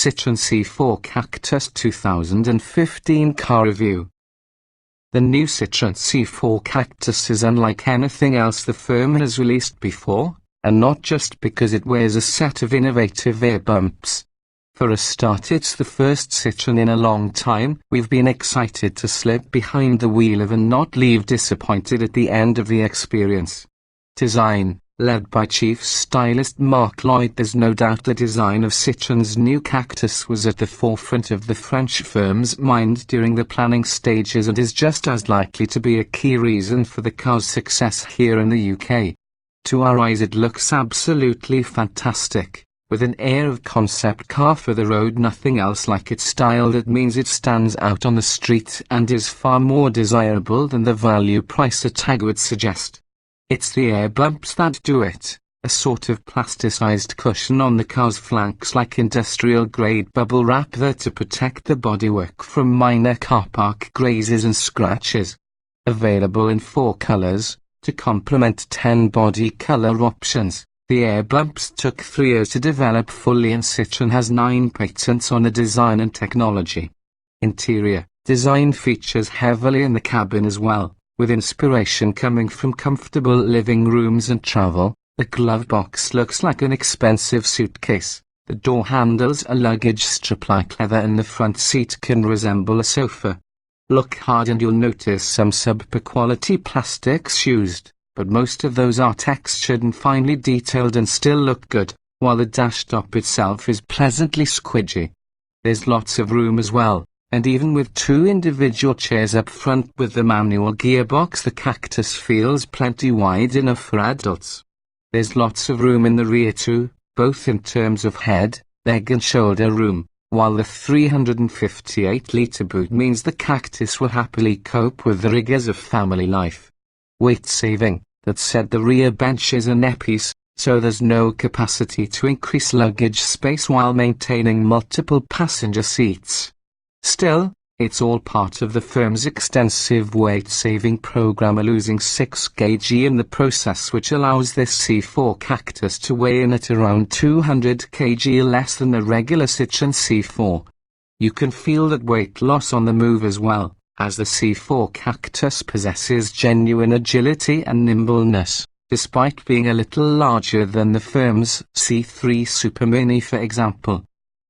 Citroën C4 Cactus 2015 Car Review. The new Citroën C4 Cactus is unlike anything else the firm has released before, and not just because it wears a set of innovative air bumps. For a start, it's the first Citroën in a long time we've been excited to slip behind the wheel of and not leave disappointed at the end of the experience. Design, led by Chief Stylist Mark Lloyd. There's no doubt the design of Citroën's new Cactus was at the forefront of the French firm's mind during the planning stages and is just as likely to be a key reason for the car's success here in the UK. To our eyes it looks absolutely fantastic, with an air of concept car for the road, nothing else like its style. That means it stands out on the street and is far more desirable than the value price tag would suggest. It's the air bumps that do it, a sort of plasticized cushion on the car's flanks like industrial-grade bubble wrap there to protect the bodywork from minor car park grazes and scratches. Available in 4 colors, to complement 10 body color options, the air bumps took 3 years to develop fully, and Citroën has 9 patents on the design and technology. Interior design features heavily in the cabin as well, with inspiration coming from comfortable living rooms and travel. The glove box looks like an expensive suitcase, the door handles a luggage strip like leather, and the front seat can resemble a sofa. Look hard and you'll notice some subpar quality plastics used, but most of those are textured and finely detailed and still look good, while the dash top itself is pleasantly squidgy. There's lots of room as well, and even with 2 individual chairs up front with the manual gearbox, the Cactus feels plenty wide enough for adults. There's lots of room in the rear too, both in terms of head, leg and shoulder room, while the 358-litre boot means the Cactus will happily cope with the rigors of family life. Weight saving, that said, the rear bench is a neck-piece, so there's no capacity to increase luggage space while maintaining multiple passenger seats. Still, it's all part of the firm's extensive weight-saving program, losing 6 kg in the process, which allows this C4 Cactus to weigh in at around 200 kg less than the regular Citroën C4. You can feel that weight loss on the move as well, as the C4 Cactus possesses genuine agility and nimbleness, despite being a little larger than the firm's C3 Super Mini, for example.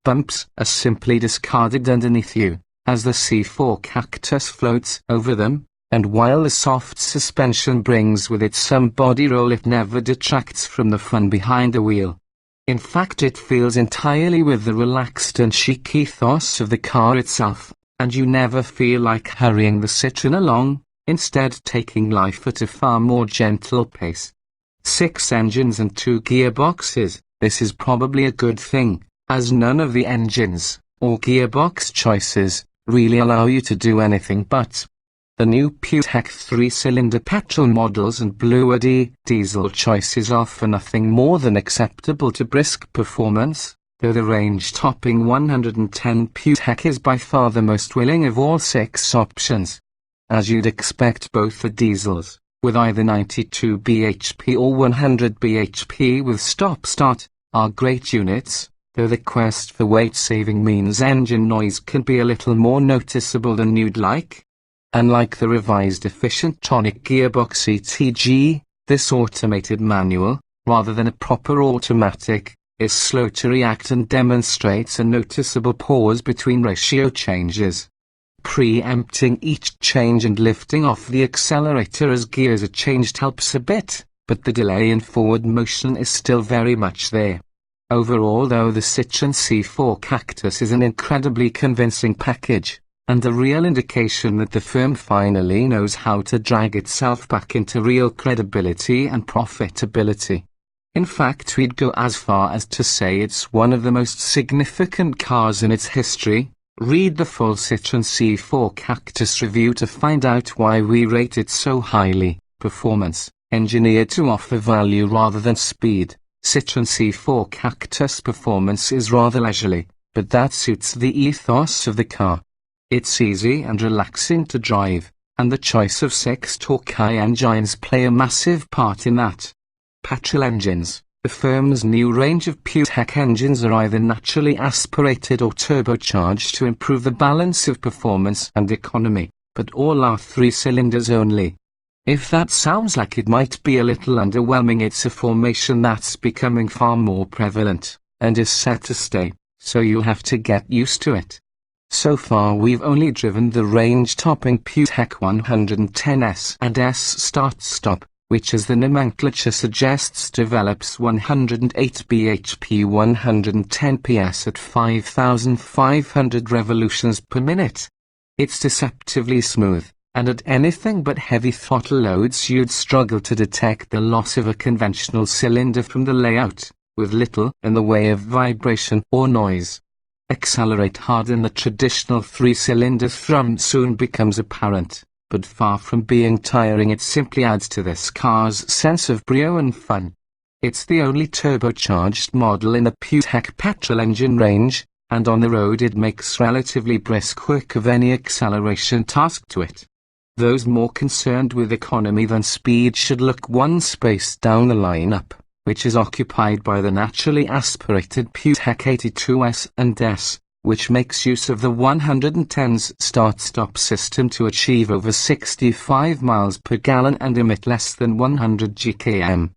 Bumps are simply discarded underneath you, as the C4 Cactus floats over them, and while the soft suspension brings with it some body roll, it never detracts from the fun behind the wheel. In fact, it feels entirely with the relaxed and chic ethos of the car itself, and you never feel like hurrying the Citroën along, instead taking life at a far more gentle pace. 6 engines and 2 gearboxes. This is probably a good thing, as none of the engines, or gearbox choices, really allow you to do anything but. The new PureTech 3-cylinder petrol models and bluer diesel choices offer nothing more than acceptable to brisk performance, though the range-topping 110 PureTech is by far the most willing of all 6 options. As you'd expect, both the diesels, with either 92 bhp or 100 bhp with stop-start, are great units, though the quest for weight-saving means engine noise can be a little more noticeable than you'd like. Unlike the revised efficient tonic gearbox ETG, this automated manual, rather than a proper automatic, is slow to react and demonstrates a noticeable pause between ratio changes. Preempting each change and lifting off the accelerator as gears are changed helps a bit, but the delay in forward motion is still very much there. Overall, though, the Citroën C4 Cactus is an incredibly convincing package, and a real indication that the firm finally knows how to drag itself back into real credibility and profitability. In fact, we'd go as far as to say it's one of the most significant cars in its history. Read the full Citroën C4 Cactus review to find out why we rate it so highly. Performance, engineered to offer value rather than speed. Citroën C4 Cactus performance is rather leisurely, but that suits the ethos of the car. It's easy and relaxing to drive, and the choice of 6 Torque engines play a massive part in that. Petrol engines, The firm's new range of PureTech engines are either naturally aspirated or turbocharged to improve the balance of performance and economy, but all are 3 cylinders only. If that sounds like it might be a little underwhelming, it's a formation that's becoming far more prevalent, and is set to stay, so you'll have to get used to it. So far we've only driven the range-topping PureTech 110S and S start-stop, which as the nomenclature suggests develops 108 bhp 110 PS at 5,500 revolutions per minute. It's deceptively smooth, and at anything but heavy throttle loads you'd struggle to detect the loss of a conventional cylinder from the layout, with little in the way of vibration or noise. Accelerate hard and the traditional 3-cylinder thrum soon becomes apparent, but far from being tiring, it simply adds to this car's sense of brio and fun. It's the only turbocharged model in the PureTech petrol engine range, and on the road it makes relatively brisk work of any acceleration task to it. Those more concerned with economy than speed should look one space down the lineup, which is occupied by the naturally aspirated PureTech 82S and S, which makes use of the 110's start-stop system to achieve over 65 miles per gallon and emit less than 100 GkM.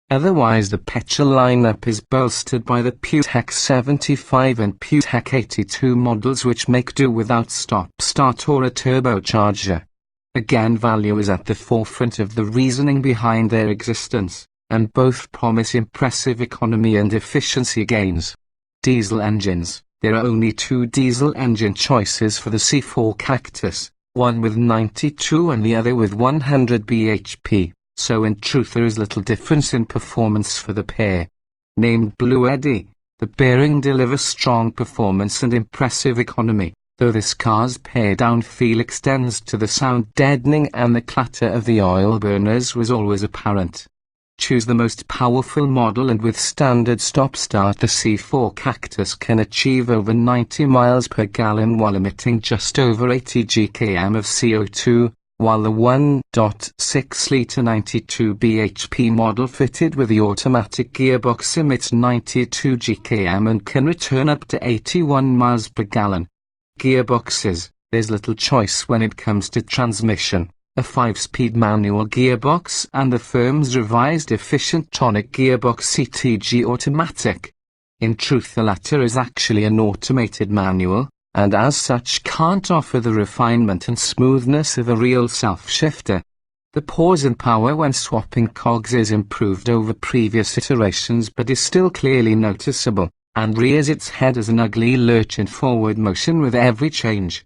Otherwise the petrol lineup is bolstered by the PureTech 75 and PureTech 82 models, which make do without stop-start or a turbocharger. Again, value is at the forefront of the reasoning behind their existence, and both promise impressive economy and efficiency gains. Diesel engines. There are only 2 diesel engine choices for the C4 Cactus, one with 92 and the other with 100 bhp, so in truth there is little difference in performance for the pair. Named Blue Eddy, the bearing delivers strong performance and impressive economy, though this car's pared-down feel extends to the sound deadening and the clatter of the oil burners was always apparent. Choose the most powerful model, and with standard stop-start the C4 Cactus can achieve over 90 miles per gallon while emitting just over 80 GkM of CO2, while the 1.6-litre 92 bhp model fitted with the automatic gearbox emits 92 GkM and can return up to 81 miles per gallon. Gearboxes. There's little choice when it comes to transmission. A 5-speed manual gearbox and the firm's revised efficient tonic gearbox CTG automatic. In truth the latter is actually an automated manual, and as such can't offer the refinement and smoothness of a real self-shifter. The pause and power when swapping cogs is improved over previous iterations but is still clearly noticeable, and rears its head as an ugly lurch in forward motion with every change.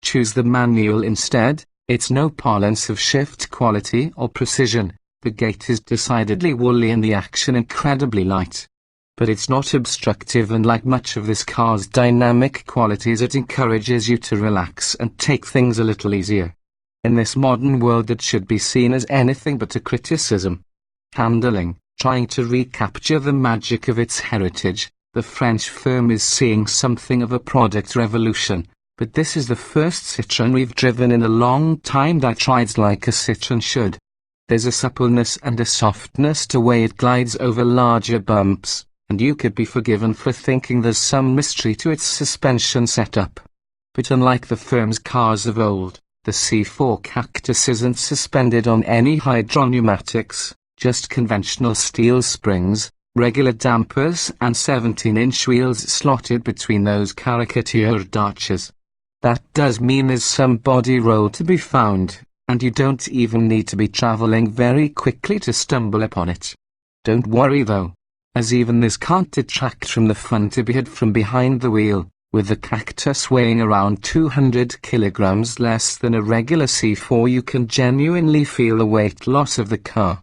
Choose the manual instead. It's no parlance of shift quality or precision, the gate is decidedly woolly and the action incredibly light. But it's not obstructive, and like much of this car's dynamic qualities it encourages you to relax and take things a little easier. In this modern world it should be seen as anything but a criticism. Handling. Trying to recapture the magic of its heritage, the French firm is seeing something of a product revolution. But this is the first Citroën we've driven in a long time that rides like a Citroën should. There's a suppleness and a softness to the way it glides over larger bumps, and you could be forgiven for thinking there's some mystery to its suspension setup. But unlike the firm's cars of old, the C4 Cactus isn't suspended on any hydropneumatics, just conventional steel springs, regular dampers and 17-inch wheels slotted between those caricatured arches. That does mean there's some body roll to be found, and you don't even need to be traveling very quickly to stumble upon it. Don't worry though, as even this can't detract from the fun to be had from behind the wheel, with the Cactus weighing around 200 kilograms less than a regular C4. You can genuinely feel the weight loss of the car.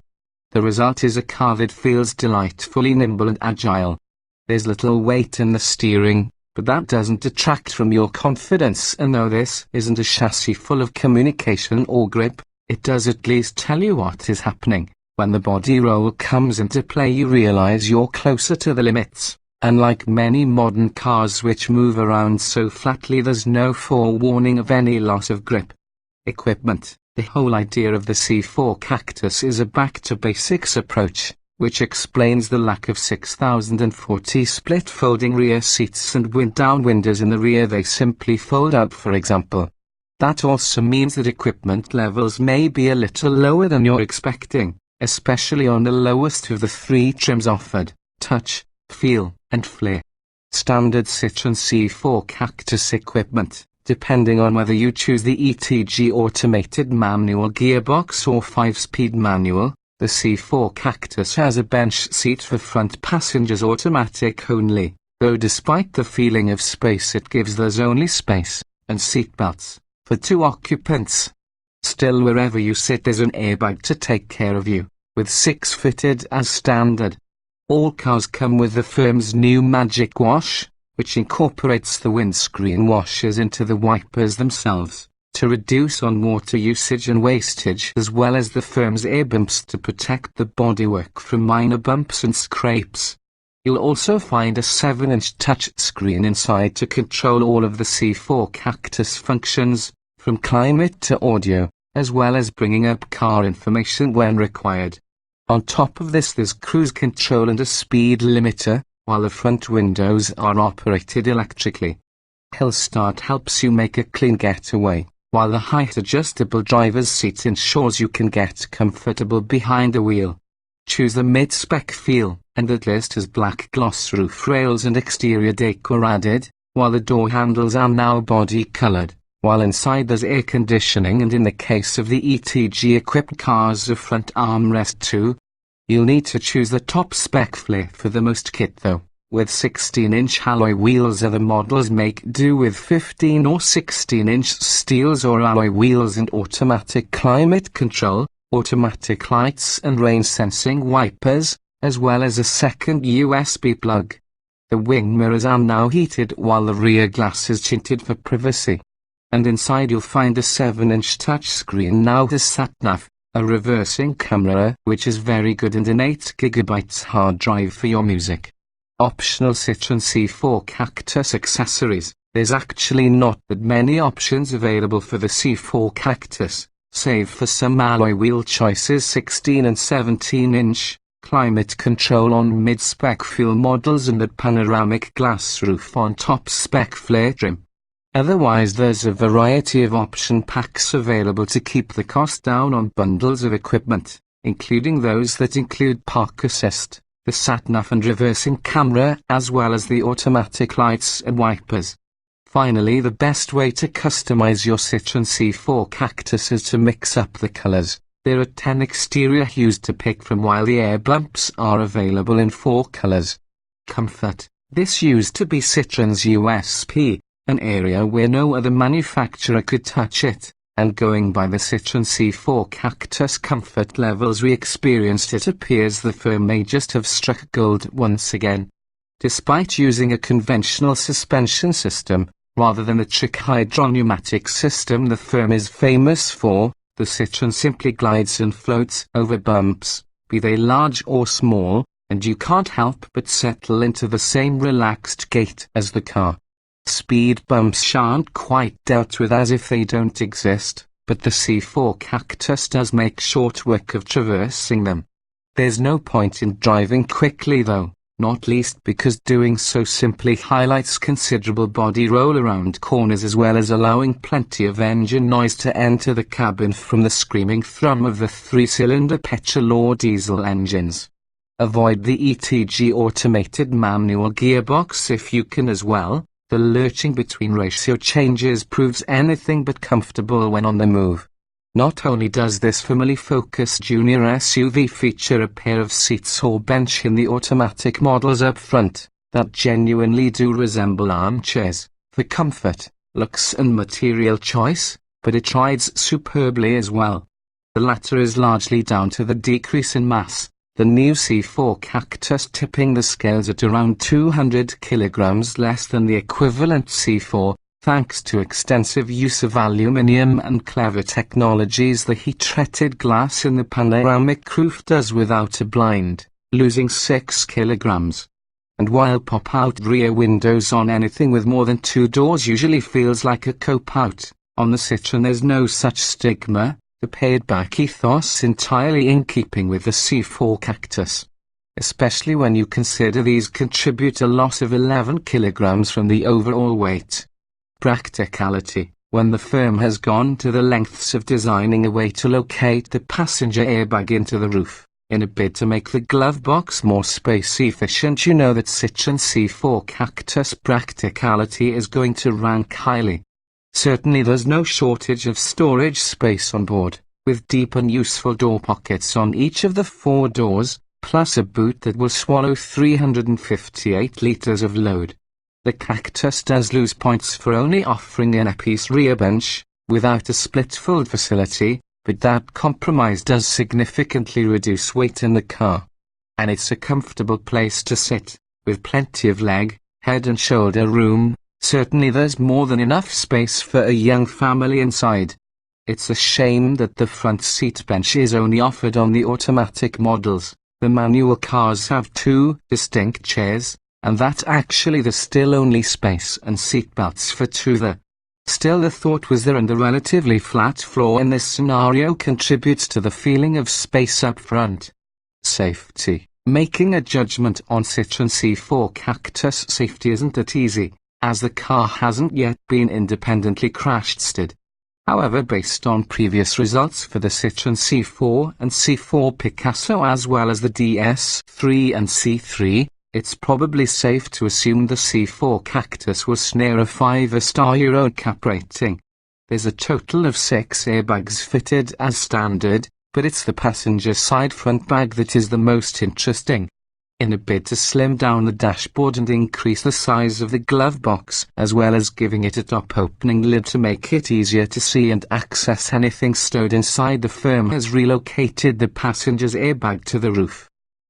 The result is a car that feels delightfully nimble and agile. There's little weight in the steering, but that doesn't detract from your confidence, and though this isn't a chassis full of communication or grip, it does at least tell you what is happening. When the body roll comes into play you realize you're closer to the limits, and like many modern cars which move around so flatly there's no forewarning of any loss of grip. Equipment. The whole idea of the C4 Cactus is a back-to-basics approach. which explains the lack of 6040 split folding rear seats and wind-down windows in the rear. They simply fold up, for example. That also means that equipment levels may be a little lower than you're expecting, especially on the lowest of the three trims offered: touch, feel, and flair. Standard Citroën C4 Cactus equipment, depending on whether you choose the ETG automated manual gearbox or 5-speed manual. The C4 Cactus has a bench seat for front passengers, automatic only, though despite the feeling of space it gives, there's only space, and seat belts, for 2 occupants. Still, wherever you sit there's an airbag to take care of you, with 6 fitted as standard. All cars come with the firm's new Magic Wash, which incorporates the windscreen washers into the wipers themselves, to reduce on-water usage and wastage, as well as the firm's Airbumps to protect the bodywork from minor bumps and scrapes. You'll also find a 7-inch touchscreen inside to control all of the C4 Cactus functions, from climate to audio, as well as bringing up car information when required. On top of this there's cruise control and a speed limiter, while the front windows are operated electrically. Hill Start helps you make a clean getaway, while the height-adjustable driver's seat ensures you can get comfortable behind the wheel. Choose the mid-spec feel, and that list has black gloss roof rails and exterior decor added, while the door handles are now body-colored, while inside there's air conditioning and, in the case of the ETG-equipped cars, a front armrest too. You'll need to choose the top spec flair for the most kit though. With 16-inch alloy wheels, other models make do with 15 or 16-inch steels or alloy wheels and automatic climate control, automatic lights and rain-sensing wipers, as well as a second USB plug. The wing mirrors are now heated while the rear glass is tinted for privacy. And inside you'll find a 7-inch touchscreen now, the sat-nav, a reversing camera which is very good, and an 8GB hard drive for your music. Optional Citroën C4 Cactus accessories. There's actually not that many options available for the C4 Cactus, save for some alloy wheel choices: 16 and 17-inch, climate control on mid-spec fuel models, and a panoramic glass roof on top-spec flare trim. Otherwise there's a variety of option packs available to keep the cost down on bundles of equipment, including those that include park assist, the sat-nav and reversing camera, as well as the automatic lights and wipers. Finally, the best way to customize your Citroën C4 Cactus is to mix up the colors. There are 10 exterior hues to pick from, while the air bumps are available in 4 colors. Comfort. This used to be Citroen's USP, an area where no other manufacturer could touch it, and going by the Citroën C4 Cactus comfort levels we experienced, it appears the firm may just have struck gold once again. Despite using a conventional suspension system, rather than the trick-hydro-pneumatic system the firm is famous for, the Citroën simply glides and floats over bumps, be they large or small, and you can't help but settle into the same relaxed gait as the car. Speed bumps aren't quite dealt with as if they don't exist, but the C4 Cactus does make short work of traversing them. There's no point in driving quickly though, not least because doing so simply highlights considerable body roll around corners, as well as allowing plenty of engine noise to enter the cabin from the screaming thrum of the 3-cylinder petrol or diesel engines. Avoid the ETG automated manual gearbox if you can as well. The lurching between ratio changes proves anything but comfortable when on the move. Not only does this family-focused junior SUV feature a pair of seats or bench in the automatic models up front, that genuinely do resemble armchairs, for comfort, looks and material choice, but it rides superbly as well. The latter is largely down to the decrease in mass, the new C4 Cactus tipping the scales at around 200 kilograms less than the equivalent C4, thanks to extensive use of aluminium and clever technologies. The heat-treated glass in the panoramic roof does without a blind, losing 6 kilograms. And while pop-out rear windows on anything with more than 2 doors usually feels like a cop-out, on the Citroën there's no such stigma. The paid-back ethos entirely in keeping with the C4 Cactus. especially when you consider these contribute a loss of 11 kilograms from the overall weight. Practicality. When the firm has gone to the lengths of designing a way to locate the passenger airbag into the roof, in a bid to make the glove box more space efficient, you know that Citroën C4 Cactus practicality is going to rank highly. Certainly there's no shortage of storage space on board, with deep and useful door pockets on each of the 4 doors, plus a boot that will swallow 358 litres of load. The Cactus does lose points for only offering an a-piece rear bench, without a split-fold facility, but that compromise does significantly reduce weight in the car. And it's a comfortable place to sit, with plenty of leg, head and shoulder room. Certainly there's more than enough space for a young family inside. It's a shame that the front seat bench is only offered on the automatic models. The manual cars have 2 distinct chairs, and that actually there's still only space and seat belts for 2 there. Still the thought was there, and the relatively flat floor in this scenario contributes to the feeling of space up front. Safety. Making a judgment on Citroën C4 Cactus safety isn't that easy, as the car hasn't yet been independently crash-tested. However, based on previous results for the Citroën C4 and C4 Picasso as well as the DS3 and C3, it's probably safe to assume the C4 Cactus will snare a 5-star Euro NCAP rating. There's a total of 6 airbags fitted as standard, but it's the passenger side front bag that is the most interesting. In a bid to slim down the dashboard and increase the size of the glove box, as well as giving it a top opening lid to make it easier to see and access anything stowed inside, the firm has relocated the passenger's airbag to the roof.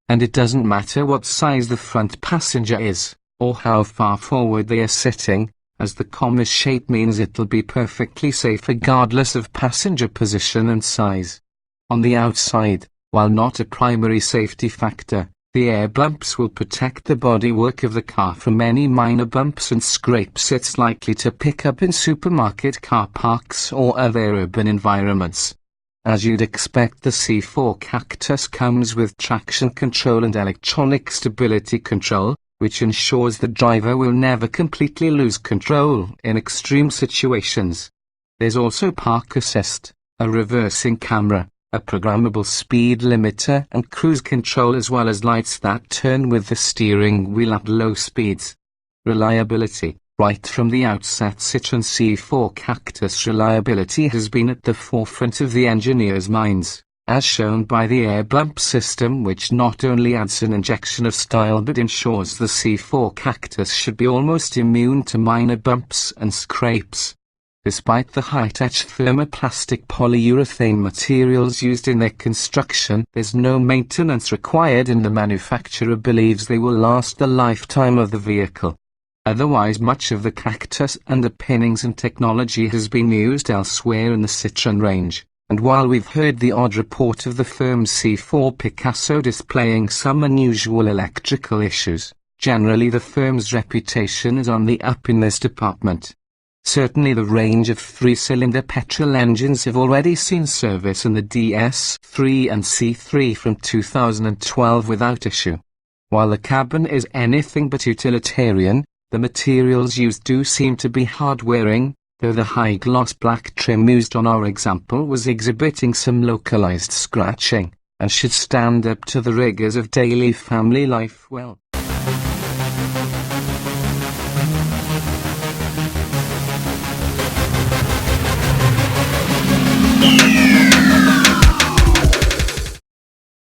And it doesn't matter what size the front passenger is, or how far forward they are sitting, as the commas shape means it'll be perfectly safe regardless of passenger position and size. On the outside, while not a primary safety factor, the air bumps will protect the bodywork of the car from any minor bumps and scrapes it's likely to pick up in supermarket car parks or other urban environments. As you'd expect, the C4 Cactus comes with traction control and electronic stability control, which ensures the driver will never completely lose control in extreme situations. There's also park assist, a reversing camera, a programmable speed limiter and cruise control, as well as lights that turn with the steering wheel at low speeds. Reliability. Right from the outset, Citroën C4 Cactus reliability has been at the forefront of the engineers' minds, as shown by the Airbump system, which not only adds an injection of style but ensures the C4 Cactus should be almost immune to minor bumps and scrapes. Despite the high-tech thermoplastic polyurethane materials used in their construction, there's no maintenance required, and the manufacturer believes they will last the lifetime of the vehicle. Otherwise, much of the Cactus underpinnings and technology has been used elsewhere in the Citroën range, and while we've heard the odd report of the firm's C4 Picasso displaying some unusual electrical issues, generally the firm's reputation is on the up in this department. Certainly the range of 3-cylinder petrol engines have already seen service in the DS3 and C3 from 2012 without issue. While the cabin is anything but utilitarian, the materials used do seem to be hard-wearing, though the high-gloss black trim used on our example was exhibiting some localized scratching, and should stand up to the rigors of daily family life well.